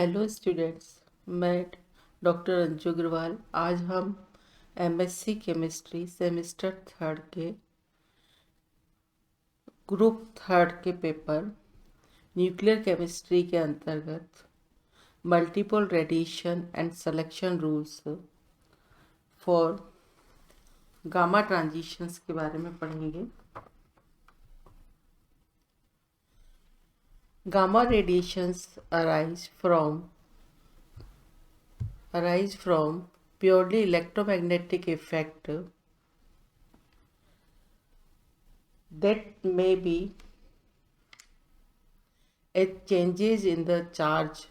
Hello students. मैं doctor Anju Agarwal. आज हम एमएससी केमिस्ट्री सेमेस्टर थर्ड के ग्रुप थर्ड के पेपर न्यूक्लियर केमिस्ट्री के अंतर्गत multiple radiation and selection rules for gamma transitions के बारे में पढ़ेंगे। Gamma radiations arise from purely electromagnetic effect that may be it changes in the charge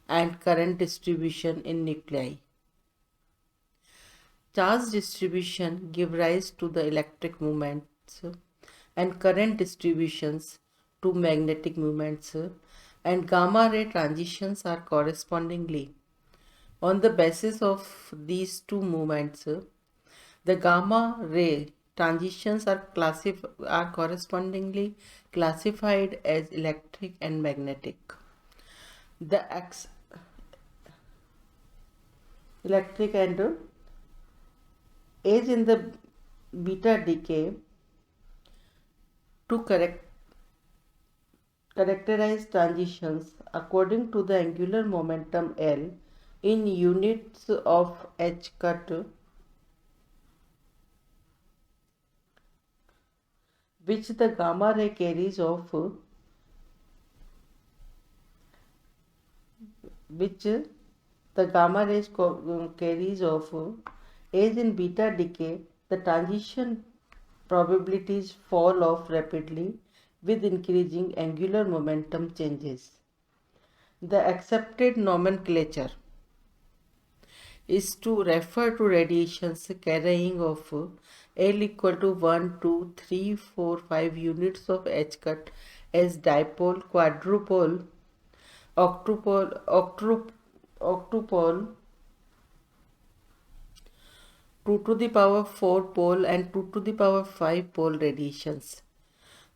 and current distribution in nuclei. Charge distribution give rise to the electric movements and current distributions to magnetic movements, and gamma ray transitions are correspondingly. On the basis of these two movements, the gamma ray transitions are correspondingly classified as electric and magnetic. The electric and as in the beta decay, to characterize transitions according to the angular momentum L in units of h cut, which the gamma ray carries of as in beta decay, the transition probabilities fall off rapidly with increasing angular momentum changes. The accepted nomenclature is to refer to radiations carrying of L equal to 1, 2, 3, 4, 5 units of h cut as dipole, quadrupole, octupole, 2 to the power 4 pole and 2 to the power 5 pole radiations.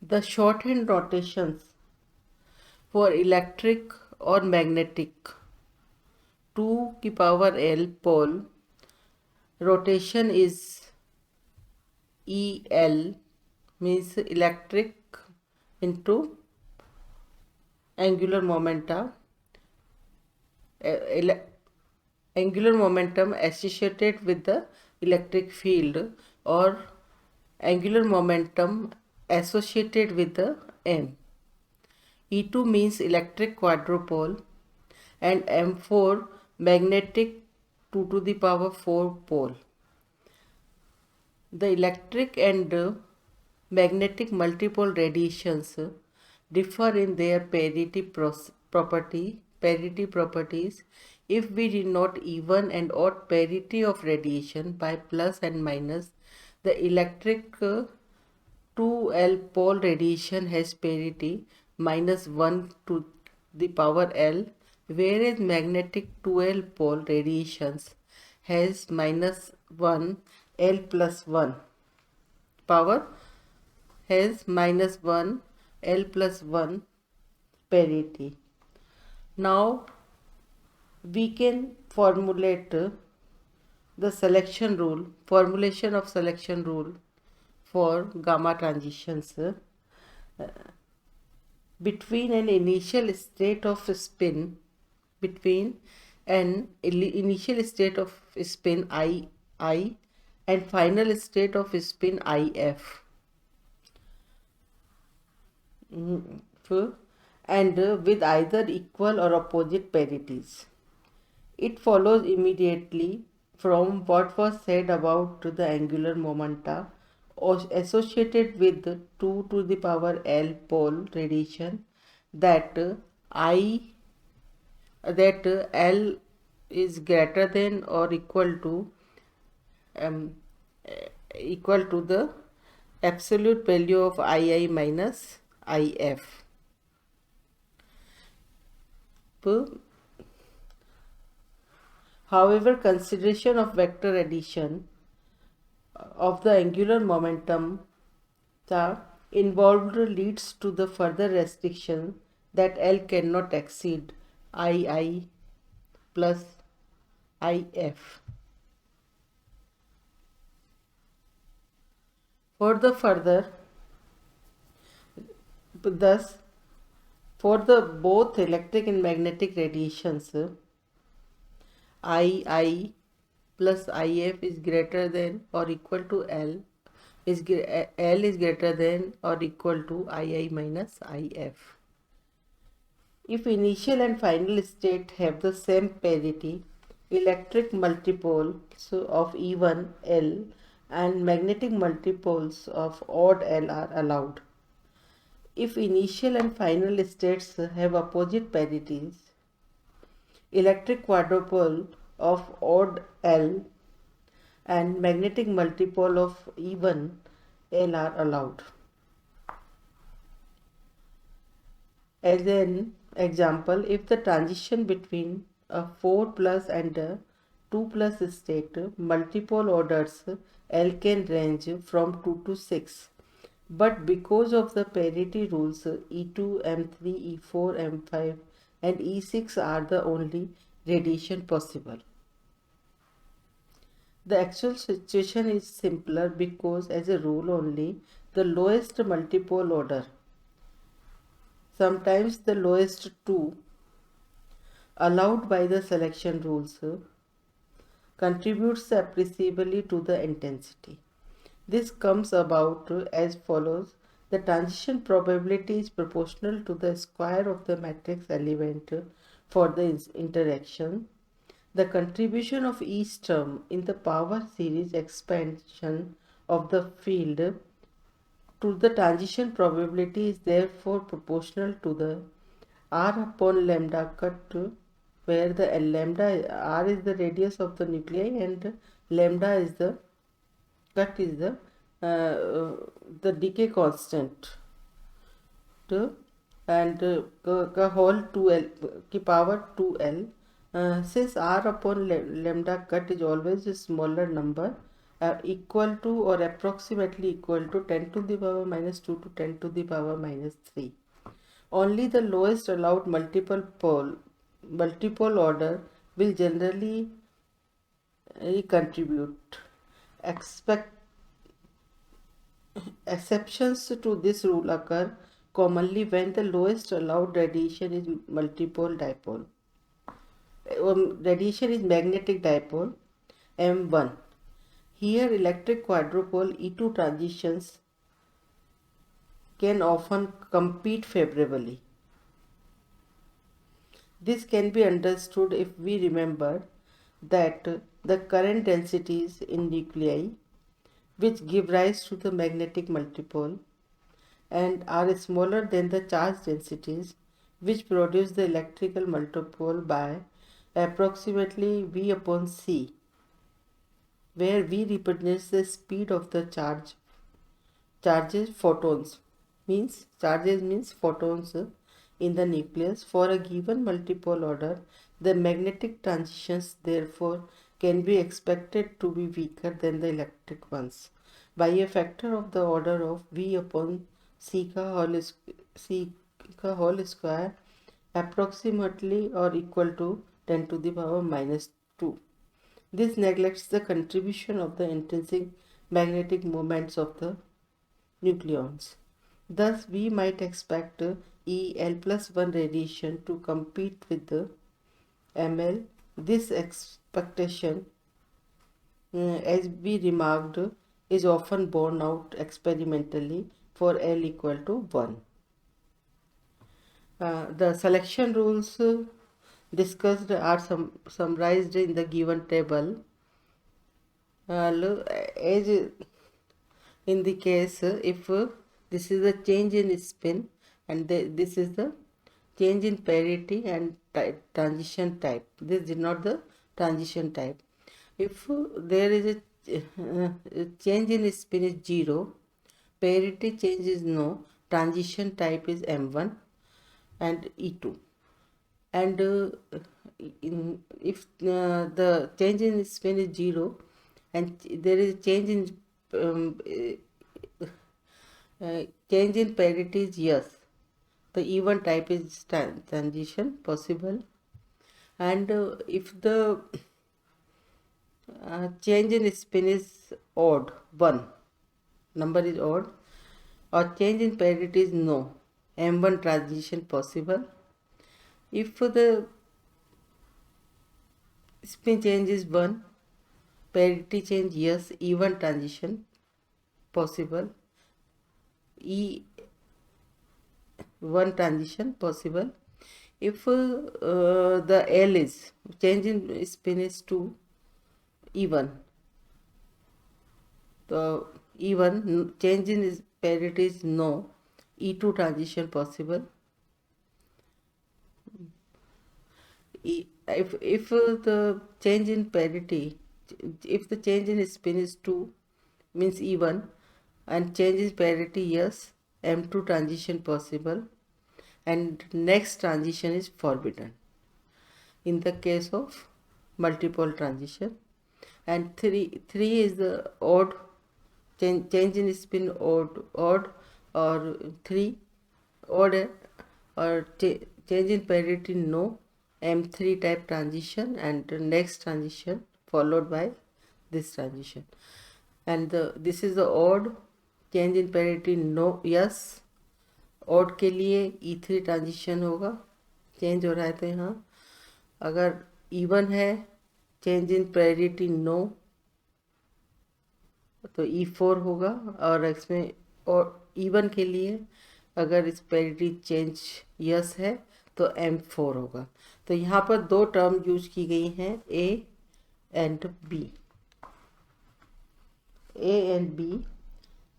The shorthand notations for electric or magnetic 2 की power L pole rotation is EL, means electric into angular momentum, angular momentum associated with the electric field, or angular momentum associated with the M. E2 means electric quadrupole, and M4 magnetic 2 to the power 4 pole. The electric and magnetic multipole radiations differ in their parity properties if we denote even and odd parity of radiation by plus and minus. The electric 2L pole radiation has parity -1 to the power L, whereas magnetic 2L pole radiations has -1 L plus 1 power, has -1 L plus 1 parity. Now we can formulate the formulation of selection rule for gamma transitions. Between an initial state of spin I and final state of spin IF, and with either equal or opposite parities. It follows immediately from what was said about the angular momenta associated with 2 to the power L pole radiation that L is greater than or um, equal to the absolute value of II minus IF. However, consideration of vector addition of the angular momentum involved leads to the further restriction that L cannot exceed II plus IF. For the further, thus, for the both electric and magnetic radiations, II plus IF is greater than or equal to L L is greater than or equal to II minus IF. If initial and final state have the same parity, electric multipoles of even L and magnetic multipoles of odd L are allowed. If initial and final states have opposite parities, electric quadrupole of odd L and magnetic multipole of even L are allowed. As an example, if the transition between a 4 plus and a 2 plus state, multiple orders L can range from 2 to 6. But because of the parity rules, E2, M3, E4, M5 and E6 are the only radiation possible. The actual situation is simpler because as a rule only the lowest multipole order, sometimes the lowest two, allowed by the selection rules, contributes appreciably to the intensity. This comes about as follows. The transition probability is proportional to the square of the matrix element for the interaction. The contribution of each term in the power series expansion of the field to the transition probability is therefore proportional to the R upon lambda cut, where the lambda R is the radius of the nuclei and lambda is the cut is the decay constant to, and whole 2L की power 2L. Since R upon lambda cut is always a smaller number, equal to or approximately equal to 10 to the power minus 2 to 10 to the power minus 3. Only the lowest allowed multiple order will generally contribute. Exceptions to this rule occur commonly when the lowest allowed radiation is multipole dipole. Radiation is magnetic dipole M1. Here electric quadrupole E2 transitions can often compete favorably. This can be understood if we remember that the current densities in nuclei which give rise to the magnetic multipole and are smaller than the charge densities which produce the electrical multipole by approximately V upon C, where V represents the speed of the charges photons in the nucleus. For a given multipole order, the magnetic transitions therefore can be expected to be weaker than the electric ones by a factor of the order of V upon C whole square, approximately or equal to 10 to the power minus 2. This neglects the contribution of the intrinsic magnetic moments of the nucleons. Thus, we might expect EL plus 1 radiation to compete with the ML. This expectation, as we remarked, is often borne out experimentally for L equal to 1. The selection rules discussed are summarized in the given table. As in the case if this is the change in spin and this is the change in parity and transition type, this is not the transition type. If there is a change in spin is 0, parity change is no, transition type is M1 and E2, and if the change in spin is 0 and there is change in change in parity is yes, the even type is transition possible. And if the change in spin is odd, 1, number is odd, or change in parity is no, M1 transition possible. If the spin change is 1, parity change yes, even transition possible, E1 transition possible. If the L is change in spin is 2, even, the even change in parity is no, E2 transition possible. If the change in parity, if the change in spin is 2, means even, and change in parity yes, M2 transition possible, and next transition is forbidden in the case of multiple transition. And 3 is the odd, change in spin odd or 3 odd, or change in parity no, M3 type transition, and next transition followed by this transition. And this is the odd, change in parity no yes, odd के लिए E3 transition होगा, change हो रहा है तो यहाँ. अगर even है, चेंज इन पैरिटी नो, तो E4 होगा. और इसमें और इवन के लिए अगर इस पैरिटी चेंज यस है तो M4 होगा. तो यहाँ पर दो टर्म यूज की गई हैं, A and B. A and B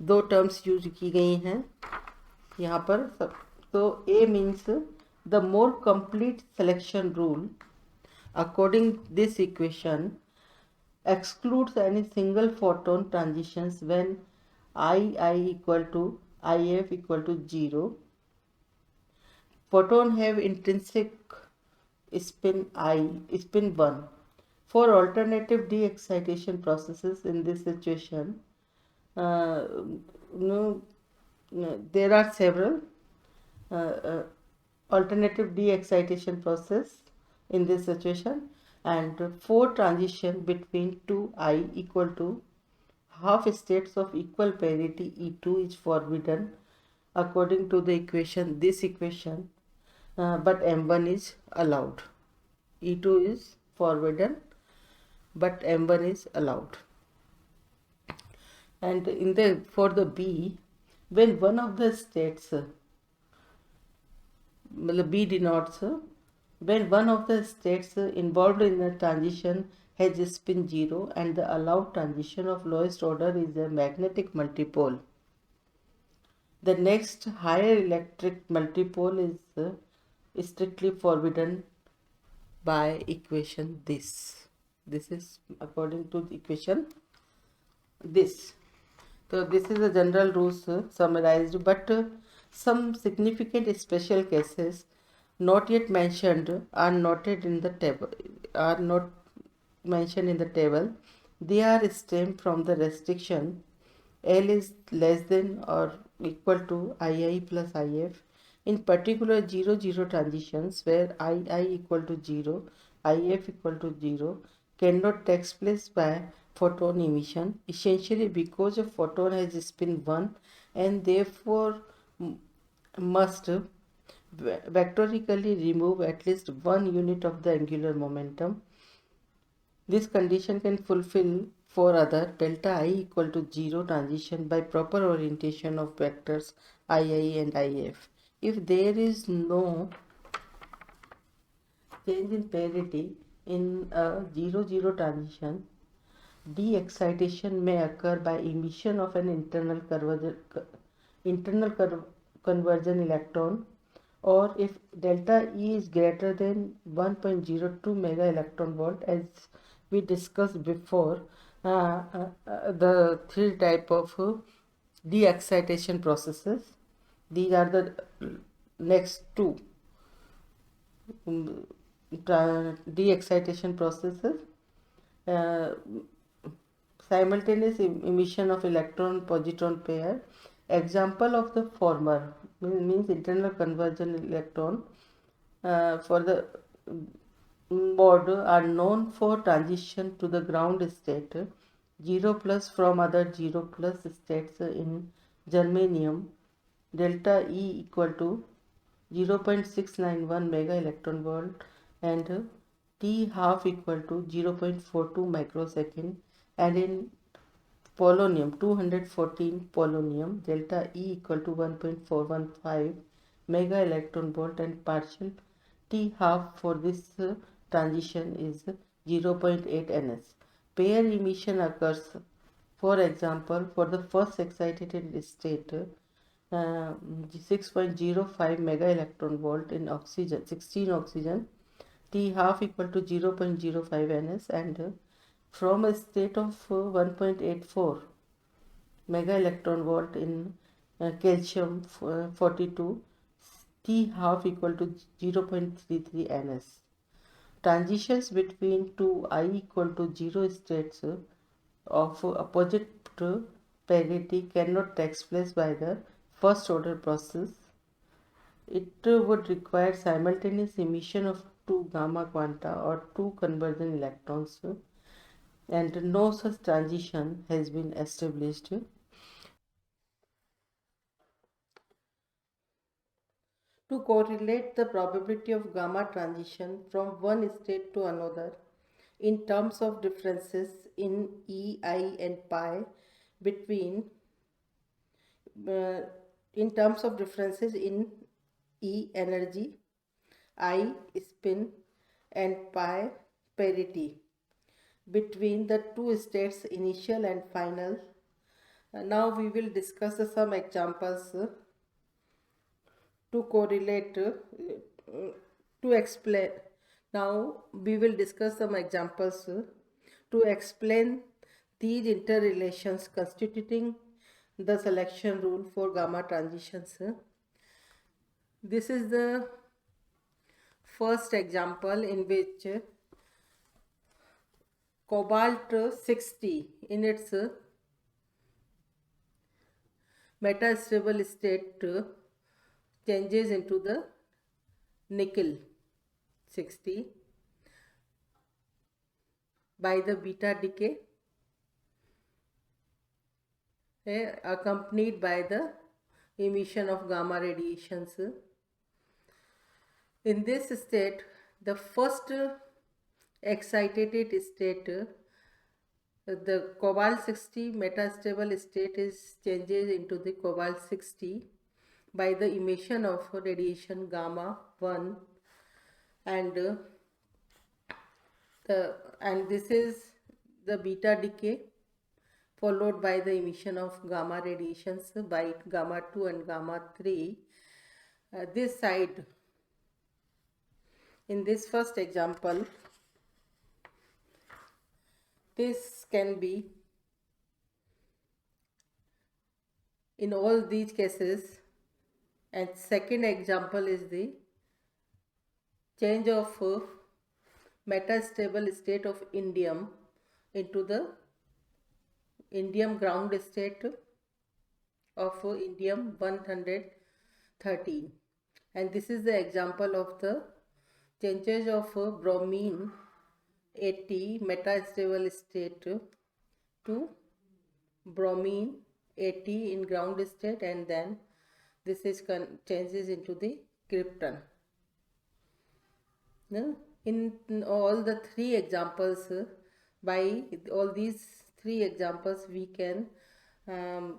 दो टर्म्स यूज की गई हैं यहाँ पर. तो A means the more complete selection rule according this equation excludes any single photon transitions when I equal to IF equal to 0. Photon have intrinsic spin 1. For alternative de-excitation processes in this situation, there are several alternative de-excitation process in this situation, and 4 transition between 2I equal to half states of equal parity E2 is forbidden according to the equation, this equation, but M1 is allowed. E2 is forbidden but M1 is allowed. And in the for the B, when one of the states, B denotes when one of the states involved in the transition has spin 0 and the allowed transition of lowest order is a magnetic multipole, the next higher electric multipole is strictly forbidden by equation this. This is according to the equation this. So this is the general rules summarized, but some significant special cases not yet mentioned are noted in the table, are not mentioned in the table. They are stemmed from the restriction L is less than or equal to II plus IF. In particular, 0-0 transitions where II equal to 0, IF equal to 0 cannot take place by photon emission, essentially because a photon has spin 1 and therefore must vectorically remove at least 1 unit of the angular momentum. This condition can fulfill for other delta I equal to 0 transition by proper orientation of vectors II and IF. If there is no change in parity in a 0-0 transition, de-excitation may occur by emission of an internal conversion electron, or if delta E is greater than 1.02 mega electron volt, as we discussed before, the 3 type of de-excitation processes. These are the next 2 de-excitation processes. Simultaneous emission of electron-positron pair. Example of the former means internal conversion electron for the board are known for transition to the ground state 0 plus from other 0 plus states in germanium. Delta E equal to 0.691 mega electron volt and T half equal to 0.42 microsecond, and in polonium 214 polonium delta E equal to 1.415 mega electron volt and partial T half for this transition is 0.8 ns. Pair emission occurs, for example, for the first excited state 6.05 mega electron volt in oxygen 16 oxygen, T half equal to 0.05 ns, and from a state of 1.84 mega electron volt in calcium 42, T half equal to 0.33 ns. Transitions between two I equal to 0 states of opposite parity cannot take place by the first order process. It would require simultaneous emission of two gamma quanta or two conversion electrons, and no such transition has been established. To correlate the probability of gamma transition from one state to another in terms of differences in E, I and pi between uh, in terms of differences in E energy, I spin and pi parity between the two states initial and final. Now we will discuss some examples to correlate to explain. Now we will discuss some examples to explain these interrelations constituting the selection rule for gamma transitions. This is the first example in which cobalt 60 in its metastable state changes into the nickel 60 by the beta decay accompanied by the emission of gamma radiations. In this state, the first excited state, the cobalt 60 metastable state is changes into the cobalt 60 by the emission of radiation gamma 1, and this is the beta decay followed by the emission of gamma radiations by gamma 2 and gamma 3. This side, in this first example, this can be in all these cases, and second example is the change of metastable state of indium into the indium ground state of indium 113, and this is the example of the changes of bromine 80 metastable state to bromine 80 in ground state, and then this is changes into the krypton. In all the three examples, by all these three examples we can um,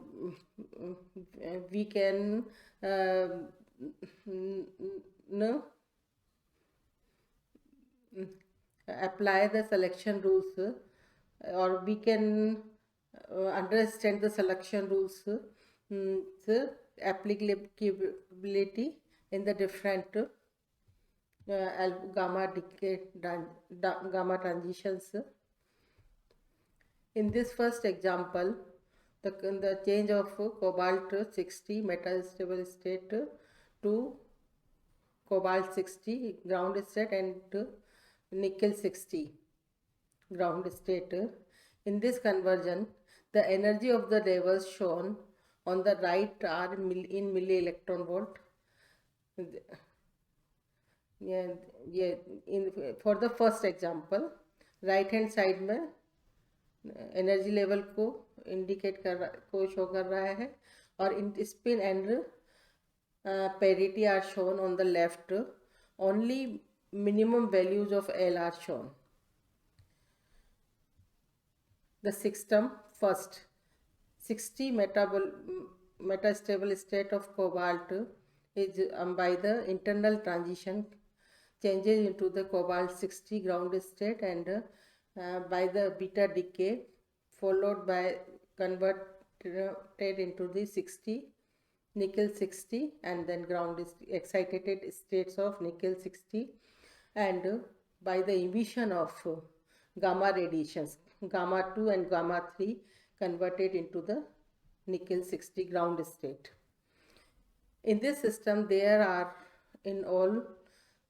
no, apply the selection rules, or we can understand the selection rules, the applicability in the different gamma decay gamma transitions. In this first example, the change of cobalt 60 metastable state to cobalt 60 ground state and nickel 60 ground state. In this conversion, the energy of the levels shown On the right are in milli electron volt. Yeah, yeah. For the first example, right hand side में energy level को indicate को show कर रहा है, और इन spin and parity are shown on the left. Only minimum values of L are shown. The system first 60 metastable state of cobalt is by the internal transition changes into the cobalt 60 ground state, and by the beta decay followed by converted into the 60 nickel 60, and then ground is excited states of nickel 60, and by the emission of gamma radiations gamma 2 and gamma 3 converted into the nickel 60 ground state. In this system there are in all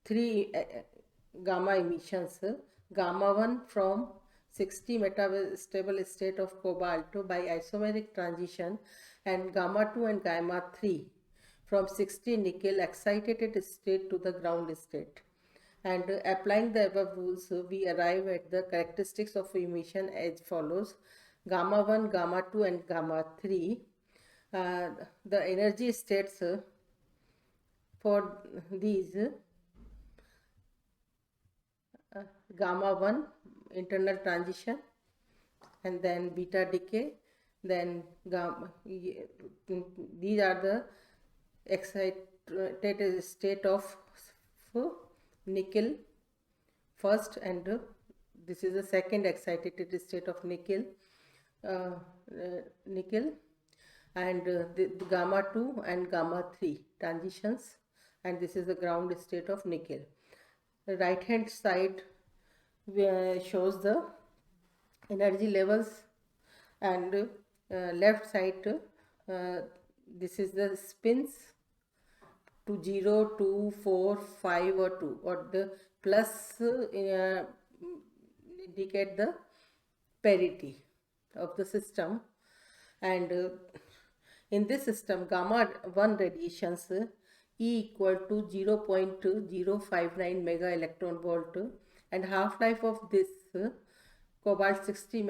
three gamma emissions: gamma 1 from 60 metastable state of cobalt by isomeric transition, and gamma 2 and gamma 3 from 60 nickel excited state to the ground state. And applying the above rules, we arrive at the characteristics of emission as follows: gamma 1, gamma 2 and gamma 3. The energy states for these: gamma 1 internal transition, and then beta decay, then gamma. These are the excited state of nickel first, and this is the second excited state of nickel, and the gamma 2 and gamma 3 transitions, and this is the ground state of nickel. The right hand side shows the energy levels, and left side this is the spins to 0, 2, 4, 5 or 2, or the plus indicate the parity of the system. And in this system, gamma 1 radiations E equal to 0.059 mega electron volt, and half-life of this cobalt 60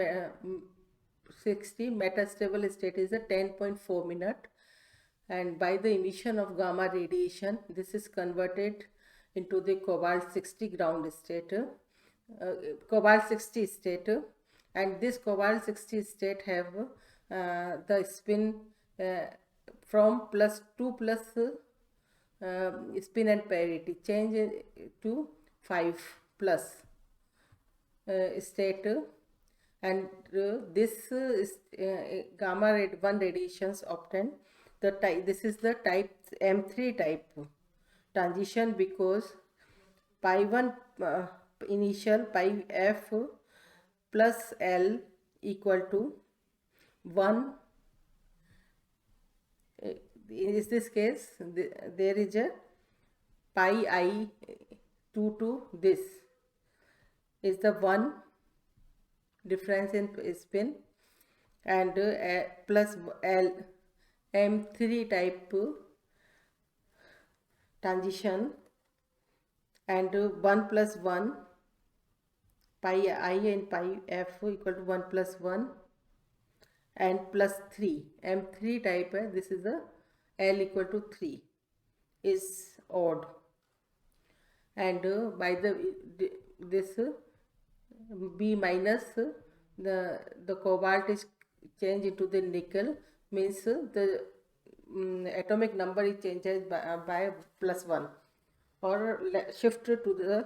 metastable state is a 10.4 minute, and by the emission of gamma radiation this is converted into the cobalt 60 ground state, cobalt 60 state, and this cobalt 60 state have the spin from plus 2 plus spin and parity change to 5 plus state, and this gamma 1 radiations obtained the type. This is the type M3 type transition, because pi 1 initial pi f plus L equal to 1. In this case there is a pi I 2 to this is the 1 difference in spin, and plus L M3 type transition, and 1 plus 1 pi I and pi f equal to 1 plus 1 and plus 3 M3 type. This is a L equal to 3 is odd, and by the this B minus the cobalt is changed into the nickel, means the atomic number is changed by plus 1, or shift to the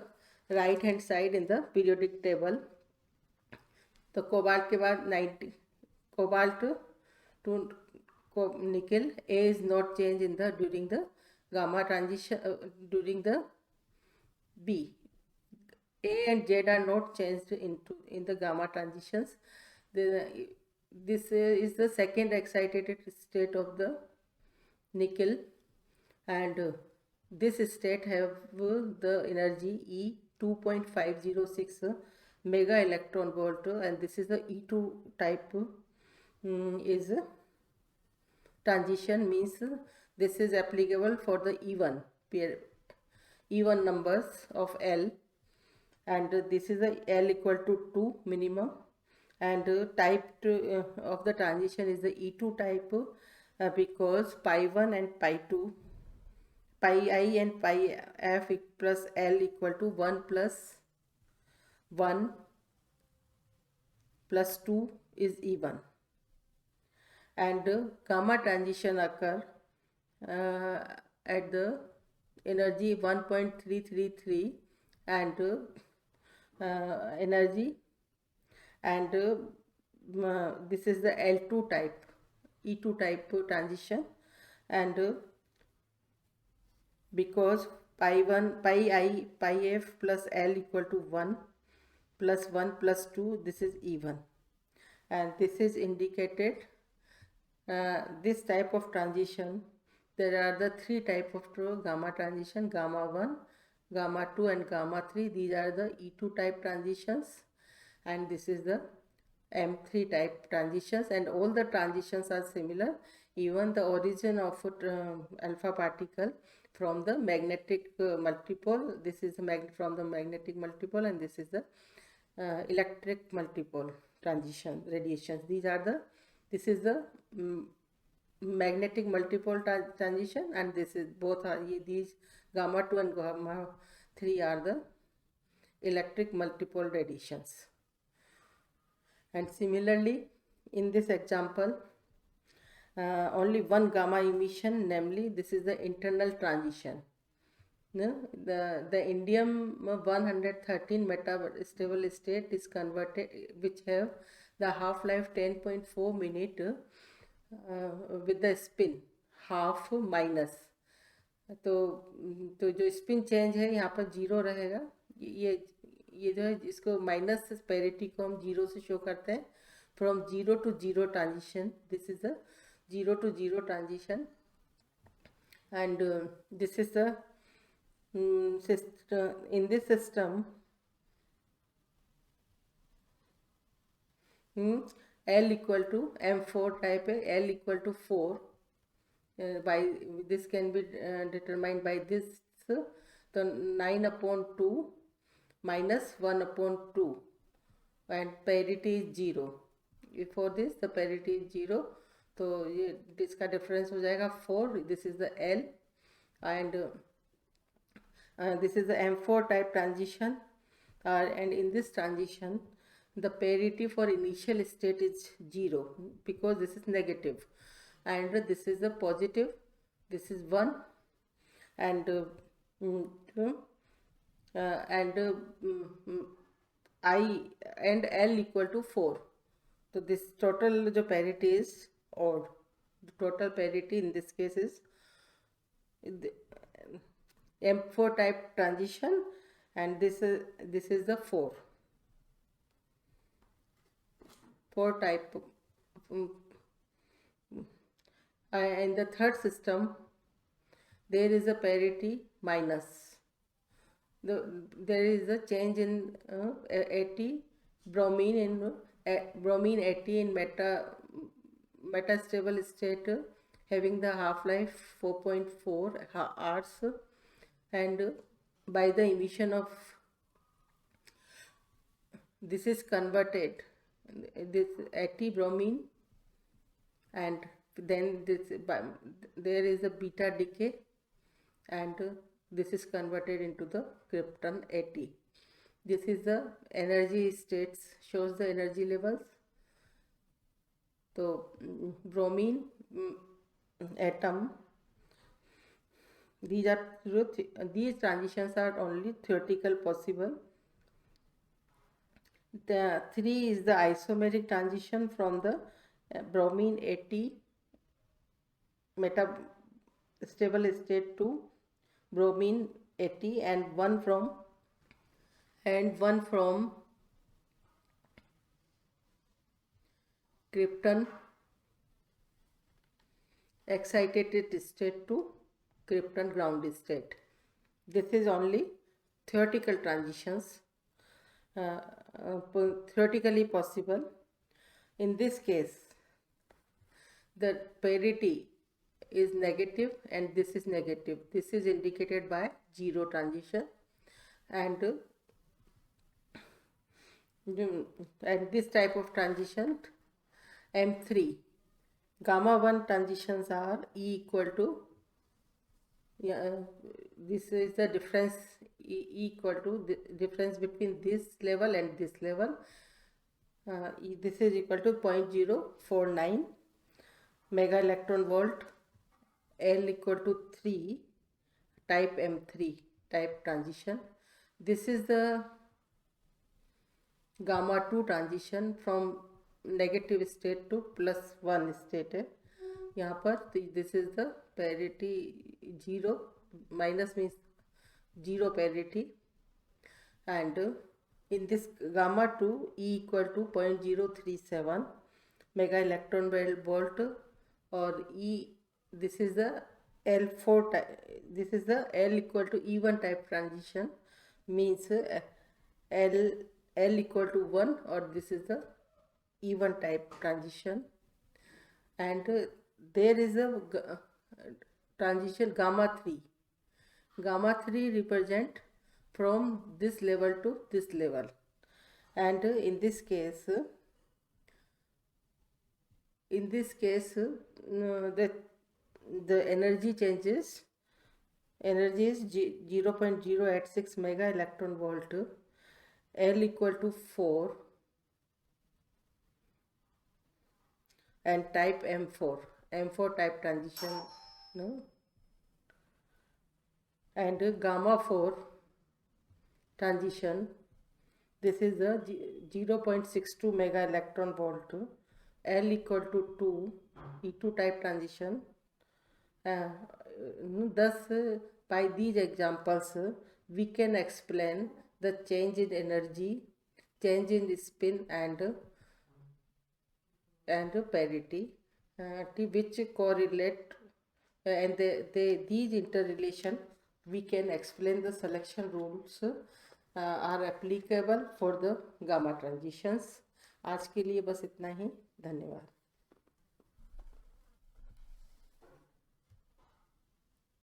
right hand side in the periodic table. तो cobalt के बाद 90 cobalt to nickel, A is not changed in the during the gamma transition during the B. A and Z are not changed in the gamma transitions. This is the second excited state of the nickel, and this state have the energy E 2.506 mega electron volt, and this is the E2 type is transition means this is applicable for the even numbers of L, and this is a L equal to 2 minimum, and type of the transition is the E2 type, because pi 1 and pi 2, pi I and pi f plus L equal to 1 plus 1 plus 2 is even, and gamma transition occur at the energy 1.333 and energy, and this is the L2 type, E2 type transition, and because pi 1 pi I pi f plus L equal to 1 plus 1 plus 2, this is even, and this is indicated this type of transition. There are the three type of gamma transition: gamma 1, gamma 2 and gamma 3. These are the E2 type transitions, and this is the M3 type transitions, and all the transitions are similar. Even the origin of alpha particle from the magnetic multipole, this is from the magnetic multipole, and this is the electric multipole transition radiations. This is the magnetic multipole transition, and this is both are these gamma 2 and gamma 3 are the electric multipole radiations. And similarly, in this example, only one gamma emission, namely this is the internal transition. No, the indium 113 metastable state is converted, which have the half-life 10.4 minute with the spin half minus. तो जो spin change है यहाँ पर zero रहेगा, ये जो है इसको माइनस पेरिटी को हम जीरो से शो करते हैं, from zero to zero transition. This is the zero to zero transition, and this is the system. In this system, L equal to M4 type, L equal to 4. By this can be determined by this, the 9 upon 2 minus 1 upon 2, and parity is 0. For this the parity is 0, तो ये इसका difference हो जाएगा 4. This is the L, and this is the M4 type transition, and in this transition the parity for initial state is 0, because this is negative, and this is the positive, this is 1, and I and L equal to 4. So this total जो parity is odd. The total parity in this case is M4 type transition, and this is the 4 type. In the third system, there is a parity minus. There is a change in AT bromine AT in metastable state, having the half-life 4.4 hours, and by the emission of this is converted, this AT bromine, and then there is a beta decay, and this is converted into the krypton AT. This is the energy states, shows the energy levels. So bromine atom, these transitions are only theoretical possible. The 3 is the isomeric transition from the bromine AT metastable state to bromine AT, and one from krypton excited state to krypton ground state. This is only theoretical transitions, theoretically possible. In this case, the parity is negative and this is negative. This is indicated by zero transition, and this type of transition M3 gamma 1 transitions are E equal to, this is the difference, equal to the difference between this level and this level. This is equal to 0.049 mega electron volt, L equal to 3, type M3 type transition. This is the gamma 2 transition from negative state to +1 state है यहाँ पर. This is the parity 0, minus means 0 parity, and in this gamma 2 E equal to 0.037 mega electron volt, or E, this is the L4 type, this is the L equal to E1 type transition, means L equal to 1, or this is the E1 type transition. And there is a transition gamma 3. Gamma 3 represent from this level to this level, and in this case the energy changes. Energy is 0.086 mega electron volt, L equal to 4, and type M4 type transition, no? And gamma 4 transition, this is the 0.62 mega electron volt, L equal to 2, E2 type transition. Thus, by these examples, we can explain the change in energy, change in spin, and parity, which correlate, and these interrelation we can explain the selection rules are applicable for the gamma transitions. आज के लिए बस इतना ही. धन्यवाद.